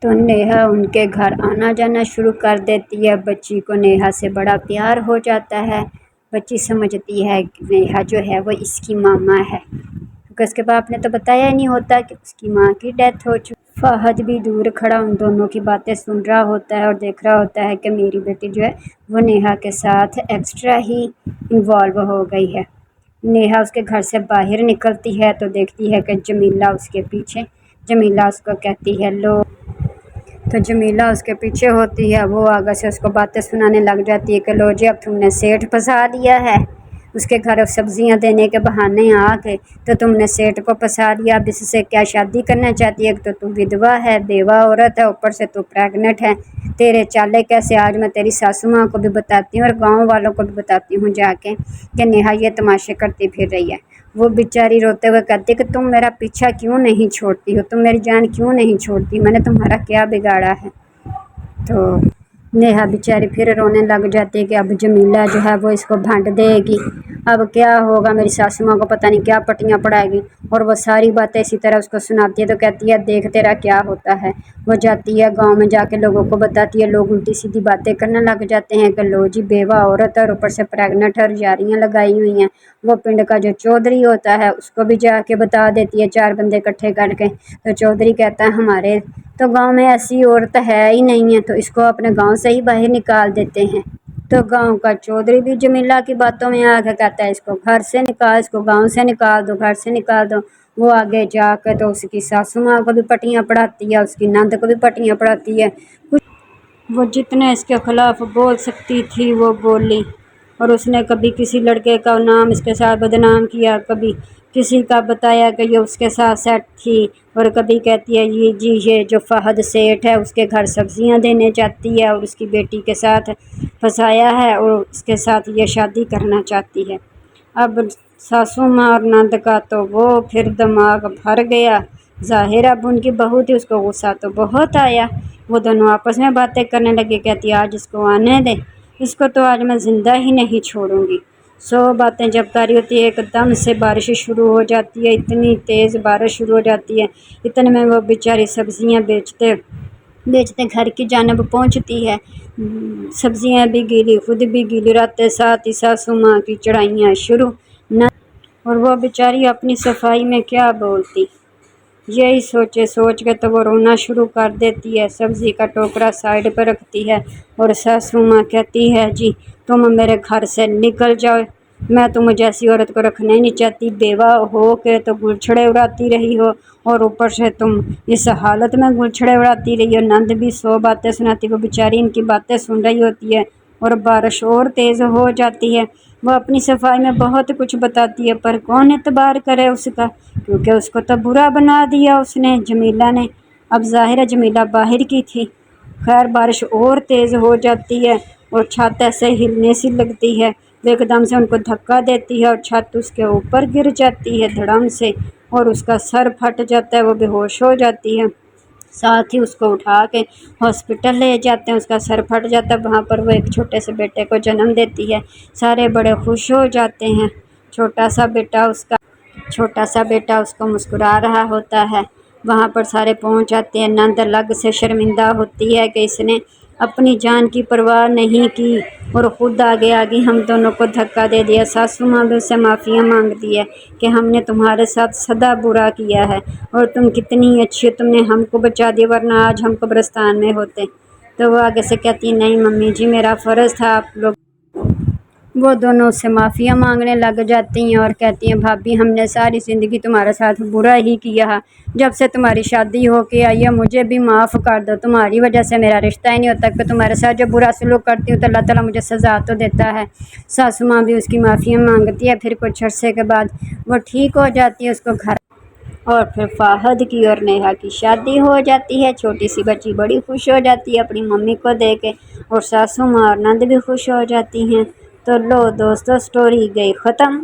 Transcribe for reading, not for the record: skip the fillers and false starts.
تو نیہا ان کے گھر آنا جانا شروع کر دیتی ہے۔ بچی کو نیہا سے بڑا پیار ہو جاتا ہے۔ بچی سمجھتی ہے کہ نیہا جو ہے وہ اس کی ماما ہے، کیونکہ اس کے باپ نے تو بتایا ہی نہیں ہوتا کہ اس کی ماں کی ڈیتھ ہو چکی۔ فہد بھی دور کھڑا ان دونوں کی باتیں سن رہا ہوتا ہے اور دیکھ رہا ہوتا ہے کہ میری بیٹی جو ہے وہ نیہا کے ساتھ ایکسٹرا ہی انوالو ہو گئی ہے۔ نیہا اس کے گھر سے باہر نکلتی ہے تو دیکھتی ہے کہ جمیلہ اس کے پیچھے۔ جمیلہ اس کو کہتی ہے لو، تو جمیلہ اس کے پیچھے ہوتی ہے۔ وہ آگے سے اس کو باتیں سنانے لگ جاتی ہے کہ لو جی اب تم نے سیٹھ پھنسا دیا ہے، اس کے گھر سبزیاں دینے کے بہانے آ کے تو تم نے سیٹھ کو پھنسا دیا۔ اب اس سے کیا شادی کرنا چاہتی ہے؟ تو تو ودوا ہے، بیوہ عورت ہے، اوپر سے تو پریگننٹ ہے۔ تیرے چالے کیسے، آج میں تیری ساسو ماں کو بھی بتاتی ہوں اور گاؤں والوں کو بھی بتاتی ہوں جا کے کہ نیہا یہ تماشے کرتی پھر رہی ہے۔ وہ بیچاری روتے ہوئے کہتی ہے کہ تم میرا پیچھا کیوں نہیں چھوڑتی ہو، تم میری جان کیوں نہیں چھوڑتی، میں نے تمہارا کیا بگاڑا ہے؟ تو نیہا بیچاری پھر رونے لگ جاتی ہے کہ اب جمیلہ جو ہے وہ اس کو بھانٹ دے گی، اب کیا ہوگا، میری ساسو ماں کو پتہ نہیں کیا پٹیاں پڑھائے گی۔ اور وہ ساری باتیں اسی طرح اس کو سناتی ہے تو کہتی ہے دیکھ تیرا کیا ہوتا ہے۔ وہ جاتی ہے گاؤں میں، جا کے لوگوں کو بتاتی ہے، لوگ الٹی سیدھی باتیں کرنے لگ جاتے ہیں کہ لو جی بیوہ عورت ہے اور اوپر سے پریگننٹ ہے اور یاریاں لگائی ہوئی ہیں۔ وہ پنڈ کا جو چودھری ہوتا ہے اس کو بھی جا کے بتا دیتی ہے، چار بندے اکٹھے کر کے۔ تو چودھری کہتا ہے ہمارے تو گاؤں میں ایسی عورت ہے ہی نہیں ہے، تو اس کو اپنے گاؤں سے ہی باہر نکال دیتے ہیں۔ تو گاؤں کا چودھری بھی جمیلہ کی باتوں میں آ کے کہتا ہے اس کو گھر سے نکال، اس کو گاؤں سے نکال دو، گھر سے نکال دو۔ وہ آگے جا کے تو اس کی ساسو ماں کو بھی پٹیاں پڑھاتی ہے، اس کی نند کو بھی پٹیاں پڑھاتی ہے۔ وہ جتنے اس کے خلاف بول سکتی تھی وہ بولی، اور اس نے کبھی کسی لڑکے کا نام اس کے ساتھ بدنام کیا، کبھی کسی کا بتایا کہ یہ اس کے ساتھ سیٹ تھی، اور کبھی کہتی ہے یہ جی یہ جو فہد سیٹھ ہے اس کے گھر سبزیاں دینے جاتی ہے اور اس کی بیٹی کے ساتھ پھنسایا ہے اور اس کے ساتھ یہ شادی کرنا چاہتی ہے۔ اب ساسو ماں اور نند کا تو وہ پھر دماغ بھر گیا، ظاہر اب ان کی بہو تھی، اس کو غصہ تو بہت آیا۔ وہ دونوں آپس میں باتیں کرنے لگے، کہتی آج اس کو آنے دے، اس کو تو آج میں زندہ ہی نہیں چھوڑوں گی۔ سو باتیں جب کر رہی ہوتی ہے ایک دم سے بارش شروع ہو جاتی ہے، اتنی تیز بارش شروع ہو جاتی ہے، اتنے میں وہ بیچاری سبزیاں بیچتے گھر کی جانب پہنچتی ہے۔ سبزیاں بھی گیلی، خود بھی گیلی، رہتے ساتھ ہی ساسو ماں کی چڑھائیاں شروع، اور وہ بیچاری اپنی صفائی میں کیا بولتی، یہی سوچ کے تو وہ رونا شروع کر دیتی ہے۔ سبزی کا ٹوکرا سائڈ پہ رکھتی ہے اور ساسو ماں کہتی ہے جی تم میرے گھر سے نکل جاؤ، میں تم جیسی عورت کو رکھنا ہی نہیں چاہتی، بیوہ ہو کے تو گلچھڑے اڑاتی رہی ہو اور اوپر سے تم اس حالت میں گلچھڑے اڑاتی رہی ہو۔ نند بھی 100 باتیں سناتی، وہ بیچاری ان کی باتیں سن رہی ہوتی ہے اور بارش اور تیز ہو جاتی ہے۔ وہ اپنی صفائی میں بہت کچھ بتاتی ہے پر کون اعتبار کرے اس کا، کیونکہ اس کو تو برا بنا دیا اس نے، جمیلہ نے۔ اب ظاہر ہے جمیلہ باہر کی تھی۔ خیر بارش اور تیز ہو جاتی ہے اور چھت ایسے ہلنے سی لگتی ہے، وہ ایک دم سے ان کو دھکا دیتی ہے اور چھت اس کے اوپر گر جاتی ہے دھڑام سے، اور اس کا سر پھٹ جاتا ہے، وہ بے ہوش ہو جاتی ہے۔ ساتھ ہی اس کو اٹھا کے ہاسپٹل لے جاتے ہیں، اس کا سر پھٹ جاتا ہے، وہاں پر وہ ایک چھوٹے سے بیٹے کو جنم دیتی ہے۔ سارے بڑے خوش ہو جاتے ہیں، چھوٹا سا بیٹا اس کو مسکرا رہا ہوتا ہے۔ وہاں پر سارے پہنچ جاتے ہیں، نند الگ سے شرمندہ ہوتی ہے کہ اس نے اپنی جان کی پرواہ نہیں کی اور خود آگے ہم دونوں کو دھکا دے دیا۔ ساسو ماں بھی اس سے معافیاں مانگتی ہے کہ ہم نے تمہارے ساتھ سدا برا کیا ہے اور تم کتنی اچھی، تم نے ہم کو بچا دیا ورنہ آج ہم قبرستان میں ہوتے۔ تو وہ آگے سے کہتی نہیں ممی جی میرا فرض تھا آپ لوگ۔ وہ دونوں سے معافیاں مانگنے لگ جاتی ہیں اور کہتی ہیں بھابھی ہم نے ساری زندگی تمہارے ساتھ برا ہی کیا، جب سے تمہاری شادی ہو کے آئی ہے مجھے بھی معاف کر دو، تمہاری وجہ سے میرا رشتہ ہی نہیں ہوتا کہ تمہارے ساتھ جو برا سلوک کرتی ہوں تو اللہ تعالیٰ مجھے سزا تو دیتا ہے۔ ساسو ماں بھی اس کی معافیاں مانگتی ہے، پھر کچھ عرصے کے بعد وہ ٹھیک ہو جاتی ہے، اس کو گھر، اور پھر فہد کی اور نیہا کی شادی ہو جاتی ہے۔ چھوٹی سی بچی بڑی خوش ہو جاتی ہے اپنی ممی کو دیکھ کے، اور ساسو ماں اور نند بھی خوش ہو جاتی ہیں۔ تو لو دوستو سٹوری گئی ختم۔